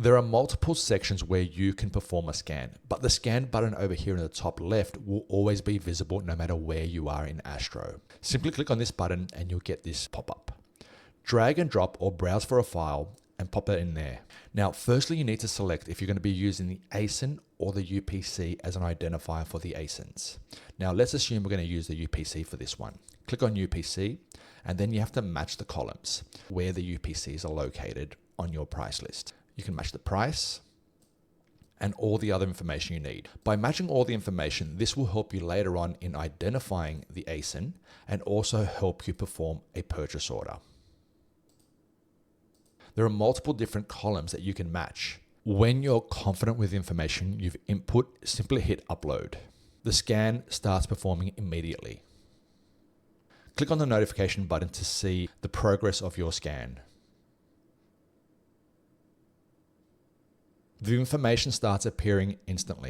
There are multiple sections where you can perform a scan, but the scan button over here in the top left will always be visible no matter where you are in Astro. Simply click on this button and you'll get this pop-up. Drag and drop or browse for a file and pop it in there. Now, firstly, you need to select if you're going to be using the ASIN or the UPC as an identifier for the ASINs. Now, let's assume we're going to use the UPC for this one. Click on UPC, and then you have to match the columns where the UPCs are located on your price list. You can match the price and all the other information you need. By matching all the information, this will help you later on in identifying the ASIN and also help you perform a purchase order. There are multiple different columns that you can match. When you're confident with the information you've input, simply hit upload. The scan starts performing immediately. Click on the notification button to see the progress of your scan. The information starts appearing instantly.